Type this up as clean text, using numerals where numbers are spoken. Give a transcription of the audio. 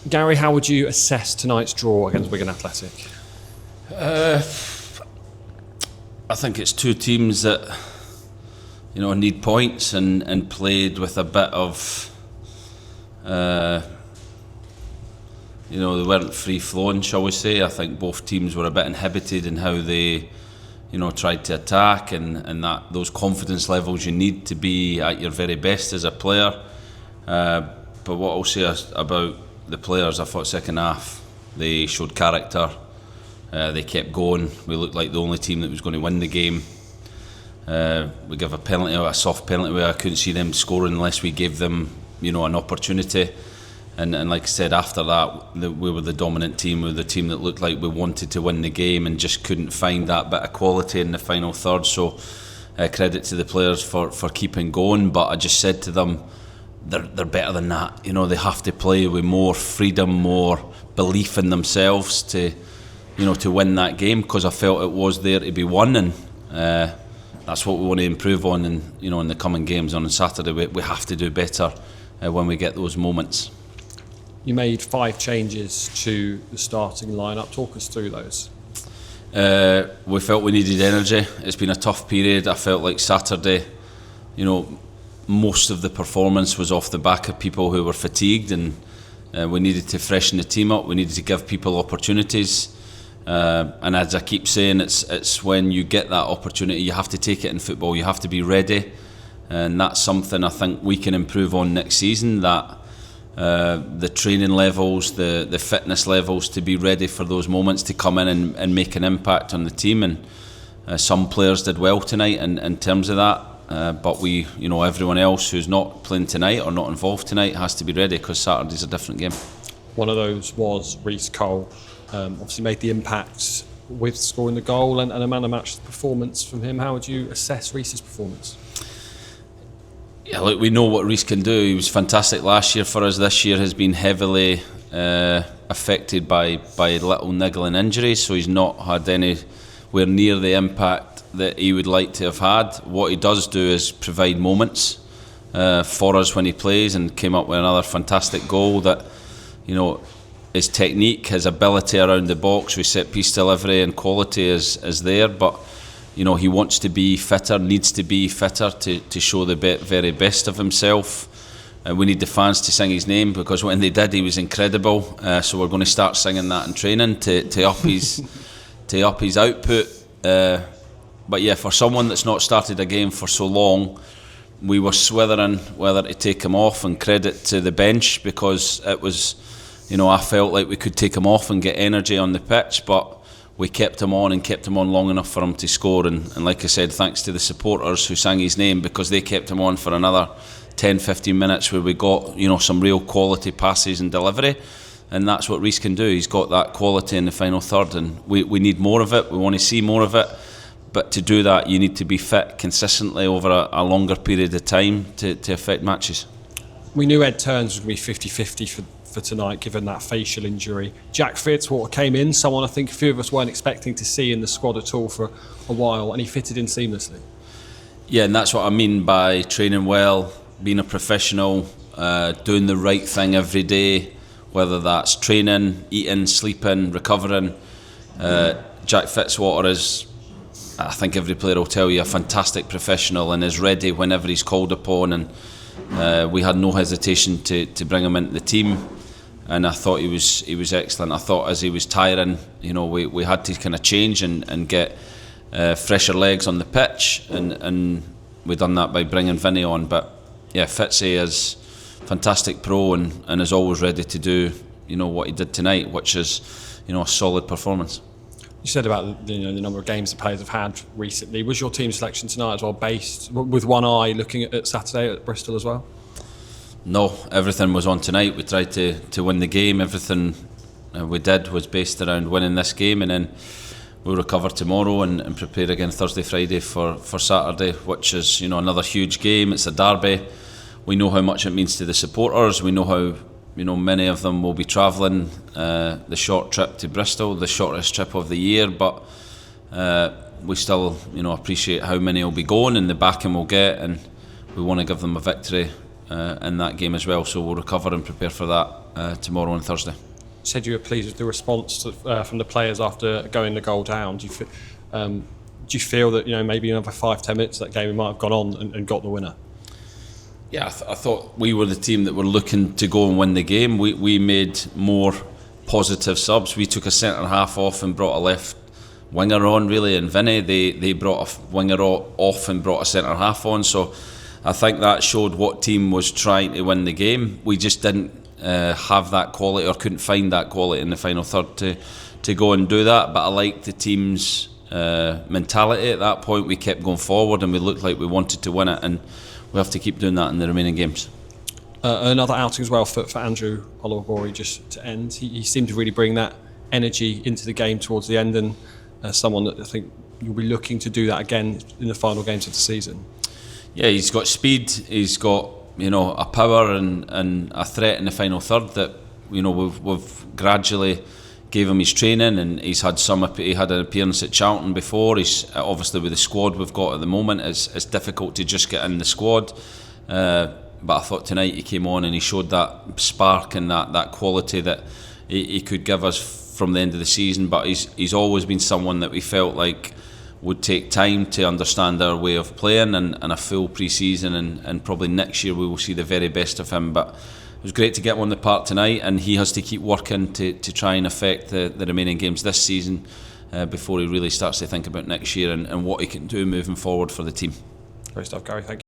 Gary, how would you assess tonight's draw against Wigan Athletic? I think it's two teams that need points and played with a bit of they weren't free flowing, shall we say. I think both teams were a bit inhibited in how they tried to attack, and that those confidence levels you need to be at your very best as a player. But what I'll say about the players, I thought second half they showed character. They kept going. We looked like the only team that was going to win the game. We gave a soft penalty where I couldn't see them scoring unless we gave them an opportunity. And like I said, after that, we were the dominant team. We were the team that looked like we wanted to win the game and just couldn't find that bit of quality in the final third. So credit to the players for keeping going. But I just said to them, they're better than that. They have to play with more freedom, more belief in themselves to win that game, because I felt it was there to be won, and that's what we want to improve on. And in the coming games on Saturday, we have to do better when we get those moments. You made 5 changes to the starting lineup. Talk us through those. We felt we needed energy. It's been a tough period. I felt like Saturday, most of the performance was off the back of people who were fatigued, and we needed to freshen the team up. We needed to give people opportunities. And as I keep saying, it's when you get that opportunity, you have to take it in football. You have to be ready, and that's something I think we can improve on next season. That the training levels, the fitness levels to be ready for those moments, to come in and make an impact on the team. And some players did well tonight in terms of that, but we, everyone else who's not playing tonight or not involved tonight has to be ready, because Saturday's a different game. One of those was Reece Cole. Obviously made the impact with scoring the goal, and a man of match performance from him. How would you assess Reece's performance? Yeah, look, we know what Reece can do. He was fantastic last year for us. This year has been heavily affected by little niggling injuries, so he's not had anywhere near the impact that he would like to have had. What he does do is provide moments for us when he plays, and came up with another fantastic goal. That his technique, his ability around the box with set piece delivery and quality is there, but he wants to be fitter, needs to be fitter to show the very best of himself. We need the fans to sing his name, because when they did, he was incredible. So we're going to start singing that in training to up his output. But yeah, for someone that's not started a game for so long, we were swithering whether to take him off, and credit to the bench, because it was, I felt like we could take him off and get energy on the pitch, but we kept him on long enough for him to score. And like I said, thanks to the supporters who sang his name, because they kept him on for another 10-15 minutes where we got some real quality passes and delivery. And that's what Reece can do. He's got that quality in the final third, and we need more of it. We want to see more of it. But to do that, you need to be fit consistently over a longer period of time to affect matches. We knew Ed Turns would be 50-50 for tonight, given that facial injury. Jack Fitzwater came in, someone I think a few of us weren't expecting to see in the squad at all for a while, and he fitted in seamlessly. Yeah, and that's what I mean by training well, being a professional, doing the right thing every day, whether that's training, eating, sleeping, recovering. Jack Fitzwater is, I think every player will tell you, a fantastic professional, and is ready whenever he's called upon. And we had no hesitation to bring him into the team. And I thought he was excellent. I thought as he was tiring, we had to kind of change and get fresher legs on the pitch, and we done that by bringing Vinny on. But yeah, Fitzy is fantastic pro, and is always ready to do what he did tonight, which is a solid performance. You said about the number of games the players have had recently. Was your team selection tonight as well based with one eye looking at Saturday at Bristol as well? No, everything was on tonight. We tried to win the game. Everything we did was based around winning this game, and then we'll recover tomorrow and prepare again Thursday, Friday for Saturday, which is another huge game. It's a derby. We know how much it means to the supporters. We know how many of them will be travelling the short trip to Bristol, the shortest trip of the year, but we still appreciate how many will be going and the backing we'll get, and we want to give them a victory in that game as well. So we'll recover and prepare for that tomorrow and Thursday. Said you were pleased with the response from the players after going the goal down. Do you feel that maybe another 5-10 minutes of that game we might have gone on and got the winner? Yeah, I thought we were the team that were looking to go and win the game. We made more positive subs. We took a centre half off and brought a left winger on, really, and Vinny. They brought a winger off and brought a centre half on. So I think that showed what team was trying to win the game. We just didn't have that quality, or couldn't find that quality in the final third to go and do that. But I liked the team's mentality at that point. We kept going forward and we looked like we wanted to win it, and we have to keep doing that in the remaining games. Another outing as well for Andrew Olawobori, just to end. He seemed to really bring that energy into the game towards the end, and someone that I think you'll be looking to do that again in the final games of the season. Yeah, he's got speed, he's got a power and a threat in the final third that we've gradually gave him his training, and he had an appearance at Charlton before. He's obviously, with the squad we've got at the moment, it's difficult to just get in the squad, but I thought tonight he came on and he showed that spark and that quality that he could give us from the end of the season. But he's always been someone that we felt like would take time to understand our way of playing, and a full pre-season, and probably next year we will see the very best of him. But it was great to get him on the park tonight, and he has to keep working to try and affect the remaining games this season before he really starts to think about next year and what he can do moving forward for the team. Great stuff, Gary. Thank you.